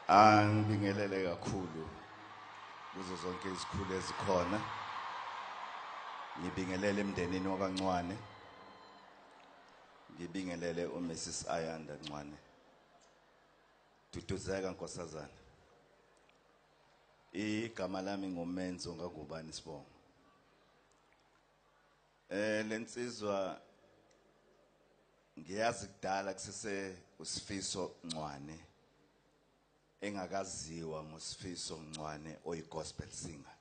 Angibingelele kakhulu kuzo zonke izikhulu ezikhona. Ngibingelele emndenini wakaNcwane. Ngibingelele uMrs Ayanda Ncwane. Duduzeka Nkosazana. Igama lami nguMenzi Ngubani sibongo. Lensizwa ngiyazi kudala kusese uSifiso Ncwane. Engakaziwa nguSifiso Ncwane oyigospel singer.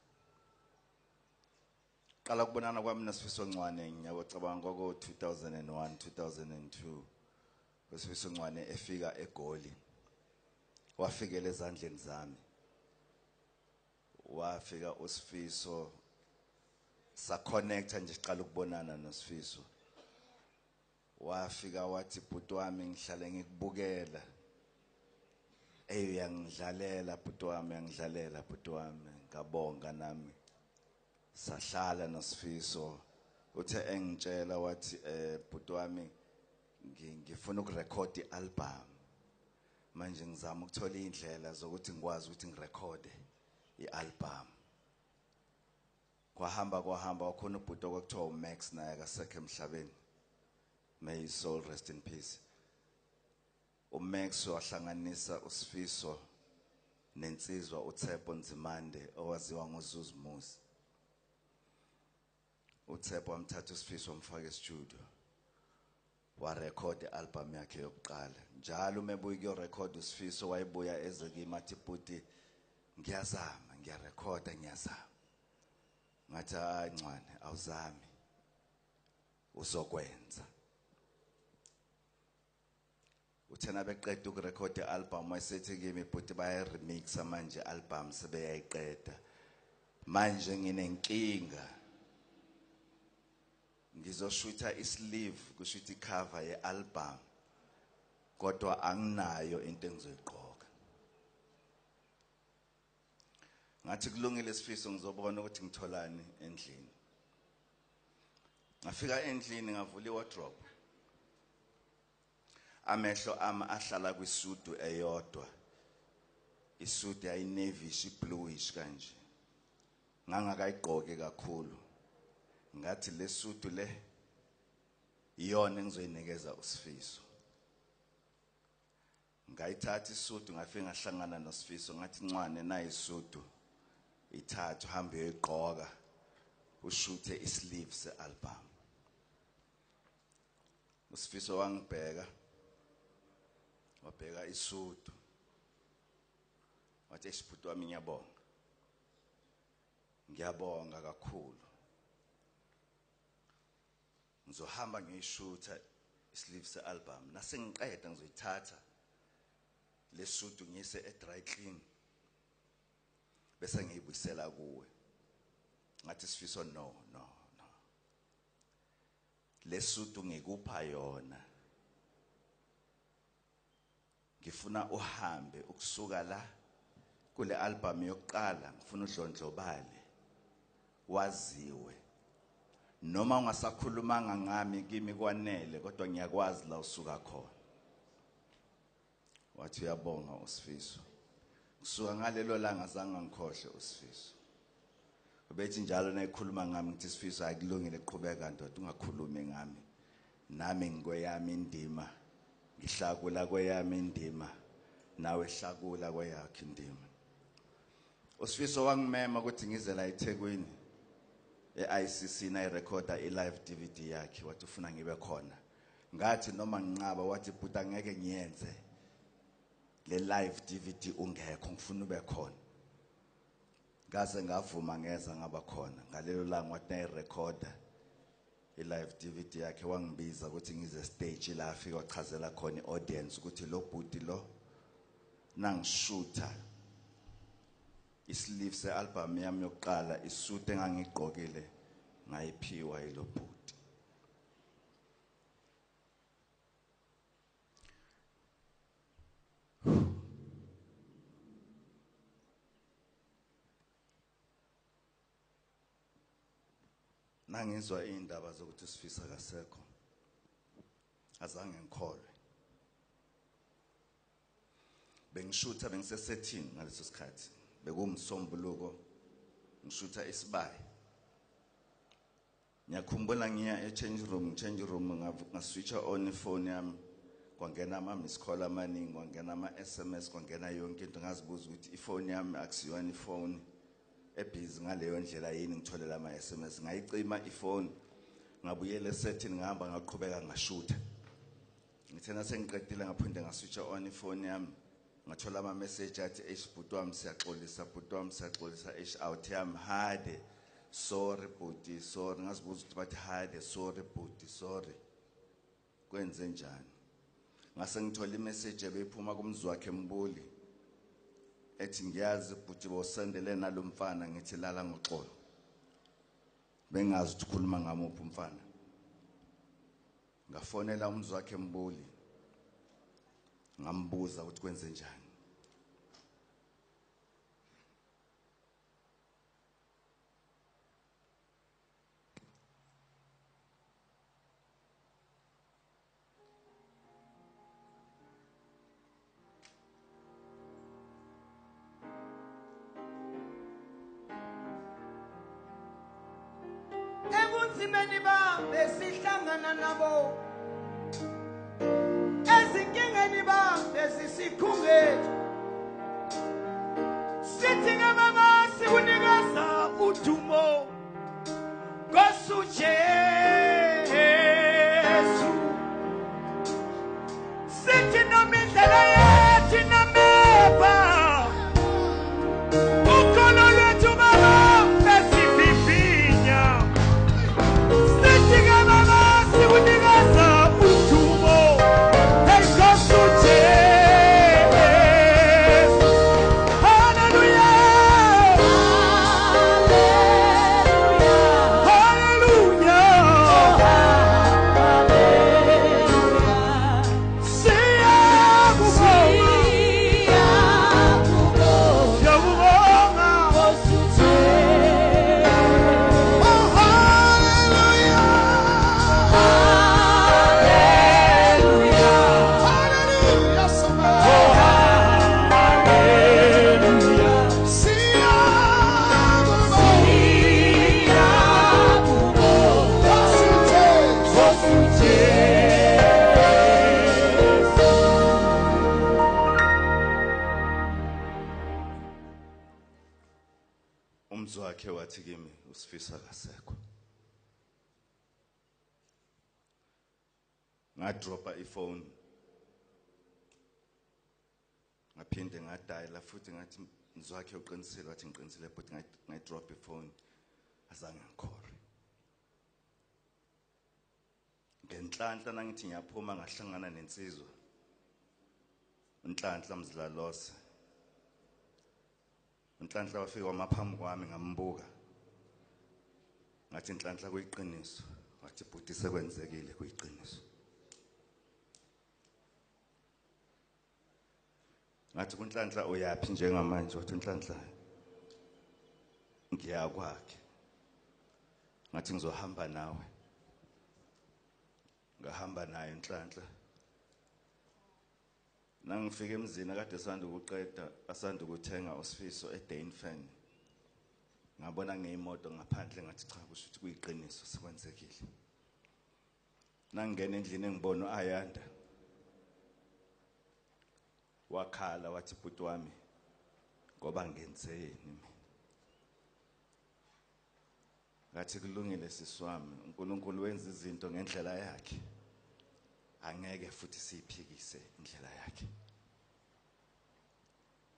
Qala kubonana kwami noSifiso Ncwane ngiyacabanga kwako 2001 2002 uSifiso Ncwane efika eGoli. Wafikela ezandleni zami. Wafika uSifiso sa connecta nje siqala ukubonana noSifiso. Wafika wathi bhuti wami ngihlale ngikubukela. Uyangidlalela bhuti wami, uyangidlalela bhuti wami, ngabonga nami. Sahlala noSifiso. Uthe engitshela wathi bhuti wami ngifuna ukurecord ialbum. Manje ngizama ukuthola indlela zokuthi ngikwazi ukuthi ngirekhode ialbum. Kwahamba wakhona ubhuti okwakuthiwa uMax naye akasekho emhlabeni. May his soul rest in peace. uMax wahlanganisa uSifiso nensizwa uThepho Nzimande owaziwa ngoZuzimuzi. uThepho wamthatha uSifiso wamfaka estudio. Warecord ialbum yakhe yokuqala. Njalo mebuya ukuyorecord uSifiso wayebuya ezekimi athi bhuti ngiyazama ngiyarecorda ngiyazama. Ngathi hayi Ncwane awuzami. Uzokwenza. Uthena beqeda ukurecord ialbum wayesethi kimi bhuti baya remix manje album sebeyayiqeda. Manje nginenkinga. Ngizoshutha isleeve kushuthi cover yealbum. Kodwa anginayo into engizoyiqoka. Ngathi kulungile Sifiso ngizobona ukuthi ngitholani endlini. Ngafika endlini ngavula iwardrobe. Amehlo ama ahlala kwisudu eyodwa. Isudu yayinevish bluish kanje. Ngangakayiqoke kakhulu. Ngathi lesudu le iyona engizoyinikeza uSifiso. Ngayithatha isudu ngafika ngahlangana noSifiso ngathi Ncwane nayi isudu ithathu hambe uyoyiqoka ushuthe isleeve sealbum. uSifiso wangibheka. Wabheka isudu. Wathi isibhuti wami ngiyabonga. Ngiyabonga kakhulu. Ngizohamba ngiyishutha isleeve sealbum. Nasengiqeda ngizoyithatha lesudu ngiyise edry clean. Bese ngiyibuyisela kuwe. Ngathi Sifiso no. Lesudu ngikupha yona. Ngifuna uhambe ukusuka la kule album yokuqala ngifuna udlondlobale waziwe. Noma ungasakhulumanga ngami kimi kwanele kodwa ngiyakwazi la usuka khona. Wathi uyabonga uSifiso. Kusuka ngalelo langa azange ngikhohle uSifiso. Ubethi njalo nayikhuluma ngami ngithi Sifiso ayikulungile eqhubeka ndoda ungakhulumi ngami. Nami ngikweyami indima. Ngihlakula kweyami indima. Nawe hlakula kweyakhe indima. uSifiso wangimema ukuthi ngize la eThekwini. ICC nayirecorda ilive DVD yakhe wathi ufuna ngibe khona. Ngathi noma nginqaba wathi bhuti angeke ngiyenze. Le live DVD ungekho ngifuna ube khona. Ngaze ngavuma ngeza ngaba khona. Ngalelo langa wathi nayirecorda ilive DVD yakhe wangibiza ukuthi ngize stage la afika wachazela khona iaudience ukuthi lo bhuti lo nangishutha isleeve sealbum yami yokuqala isuit engangigqokile ngayiphiwa yilo bhuti. Nangizwa indaba zokuthi uSifiso akasekho. Azange ngikholwe. Bengishutha bengisesethini ngaleso sikhathi. Bekumsombuluko ngishutha isibayi. Ngiyakhumbula ngiya change room ngaswitcha on ifone yami. Kwangena ama-miss call amaningi, kwangena ama-SMS, kwangena yonke into ngazibuza ukuthi ifone yami akusiyona ifone ebhizi ngaleyo ndlela yini ngitholela ama-SMS. Ngayicima ifone, ngabuyela esetini ngihamba ngaqhubeka ngashutha. Ngithena sengiqedile ngaphinde ngaswitcha on ifone yami. Ngathola ama-message athi bhuti wami siyaxolisa, bhuti wami siyaxolisa, out yami hade, sorry bhuti, sorry. Ngazibuza ukuthi bathi hade, sorry bhuti, sorry. Kwenze njani? Ngase ngithola imessage ebeyiphuma kumzi wakhe Mbuli ethi ngiyazi bhuti bosendele nalomfana ngithi lala ngoxolo. Bengazi ukuthi ukhuluma ngamuphi umfana. Ngafonela umzi wakhe Mbuli ngambuza ukuthi kwenze njani. Ebunzimeni babe sihlangana nabo, ezinkingeni babe sisikhungela, sithi ngamama sikunikaza udumo Nkosi Jesu, sithi noma indlela yethu nameva ukholo lwethu baba besivivinya. Umzi wakhe wathi kimi uSifiso akasekho. Ngadropa ifone. Ngaphinde ngadayila futhi ngathi umzi wakhe uqinisile, wathi ngiqinisile but ngayidrop ifone azange ngikhore. Ngenhlanhla nangithi ngiyaphuma ngahlangana nensizwa. Unhlanhla Mzlalose. Unhlanhla wafika wamaphambi kwami ngambuka. Ngathi Nhlanhla kuyiqiniso. Wathi bhuti sekwenzekile kuyiqiniso. Ngathi kuNhlanhla uyapi njengamanje? Wathi Nhlanhla ngiya kwakhe. Ngathi ngizohamba nawe. Ngahamba naye Nhlanhla. Nangifika emzini kade asanda ukuthenga uSifiso eDainfan. Ngabona ngeimoto ngaphandle ngathi cha kusho ukuthi kuyiqiniso sekwenzekile. Nangingena endlini engibona uAyanda. Wakhala wathi bhuti wami ngoba ngenzeni mina. Ngathi kulungile siswami, uNkulunkulu wenza izinto ngendlela yakhe. Angeke futhi siyiphikise indlela yakhe.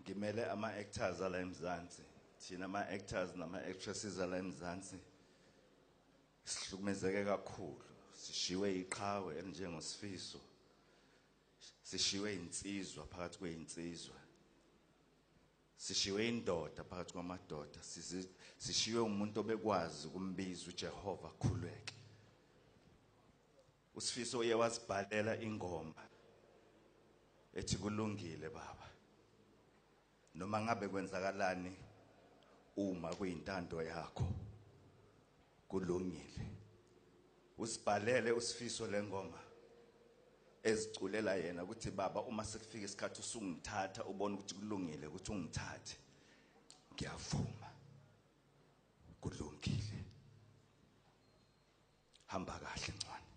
Ngimele ama-actors ala eMzansi, thina ama-actors nama-actresses ala eMzansi sihlukumezeke kakhulu, sishiwe iqhawe elinjengoSifiso, sishiwe insizwa phakathi kwezinsizwa, sishiwe indoda phakathi kwamadoda, sishiwe umuntu obekwazi ukumbiza uJehova khuleke. uSifiso uye wasibhalela ingoma ethi kulungile baba, noma ngabe kwenzakalani uma kuyintando yakho kulungile. Usibhalele uSifiso lengoma eziculela yena ukuthi baba uma sekufika isikhathi usungithatha ubone ukuthi kulungile ukuthi ungithathe ngiyavuma kulungile hamba kahle Ncwane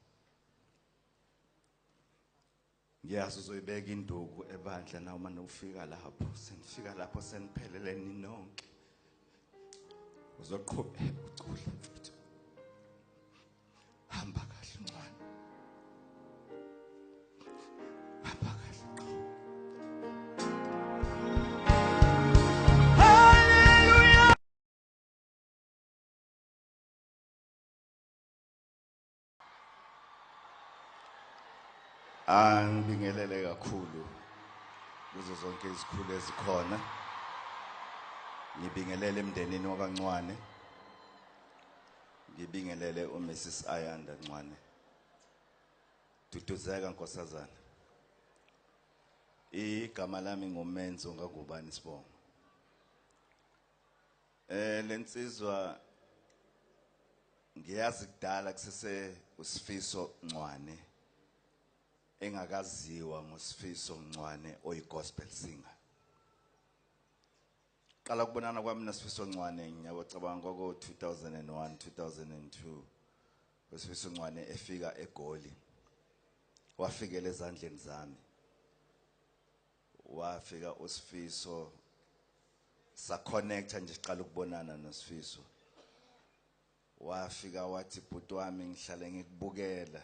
ngiyazi uzoyibeka induku ebandla na uma ufika lapho senifika lapho seniphelele ninonke uzoqhubeka ucule mfethu hamba kahle Ncwane hamba kahle Hallelujah. angibingelele kakhulu kuzo zonke izikhulu ezikhona ngibingelele emndenini wakaNcwane ngibingelele uMrs Ayanda Ncwane duduzeka nkosazana igama lami nguMenzi Ngubani sibonga lensizwa ngiyazi kudala kusese uSifiso Ncwane engakaziwa ngoSifiso Ncwane oyigospel singer qala kubonana kwami noSifiso Ncwane ngiyacabanga ngo 2001 2002 uSifiso Ncwane efika eGoli wafikela ezandleni zami wafika uSifiso sa connecta nje siqala ukubonana noSifiso wafika wathi bhuti wami ngihlale ngikubukela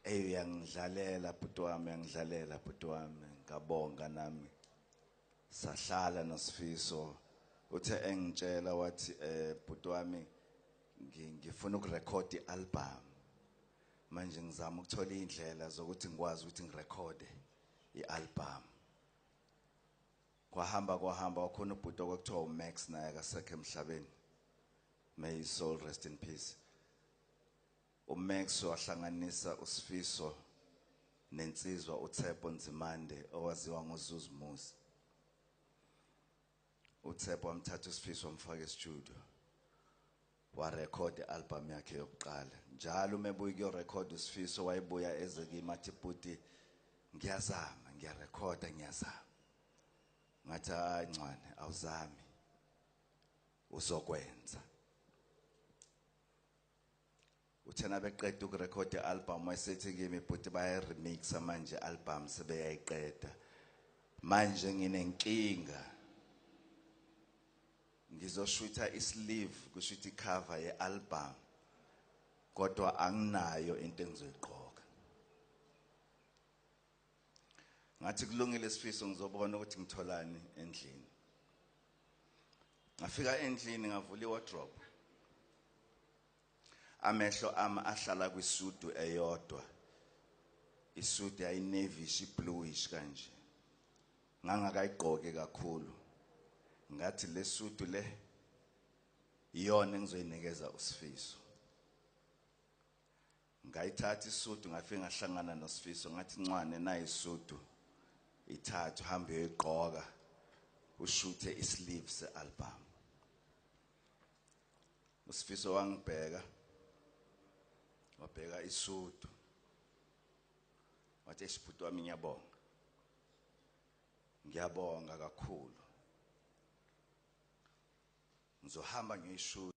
uyangidlalela bhuti wami uyangidlalela bhuti wami ngabonga nami sahlala noSifiso uthe engitshela wathi bhuti wami ngifuna ukurecord ialbum manje ngizama ukuthola indlela zokuthi ngikwazi ukuthi ngirekhode ialbum kwahamba wakhona ubhuti okwakuthiwa uMax naye akasekho emhlabeni may his soul rest in peace uMax wahlanganisa uSifiso nensizwa uThepho Nzimande owaziwa ngoZuzu Musi uThepho wamthatha uSifiso wamfaka estudio warecord ialbum yakhe yokuqala njalo umebuye kuyorecord uSifiso wayebuya eze kimi athi bhuti ngiyazama ngiyarecorda ngiyazama ngathi hayi Ncwane awuzami uzokwenza uthena beqeda ukurecord ialbum wayesethi kimi bhuti baya remix manje album sebeyayiqeda manje nginenkinga ngizoshutha isleeve kushuthi cover yealbum kodwa anginayo into engizoyiqoka ngathi kulungile Sifiso ngizobona ukuthi ngitholani endlini ngafika endlini ngavula iwardrobe amehlo ama ahlala kwisudu eyodwa isudu yayinevish bluish kanje ngangakayiqoke kakhulu ngathi lesudu le iyona engizoyinikeza uSifiso ngayithatha isudu ngafika ngahlangana noSifiso ngathi Ncwane nayi isudu ithathu hambe uyiqoka ushuthe isleeve sealbum uSifiso wangibheka wabheka isudu wathi esibhuti wami ngiyabonga kakhulu ngizohamba ngiyishuta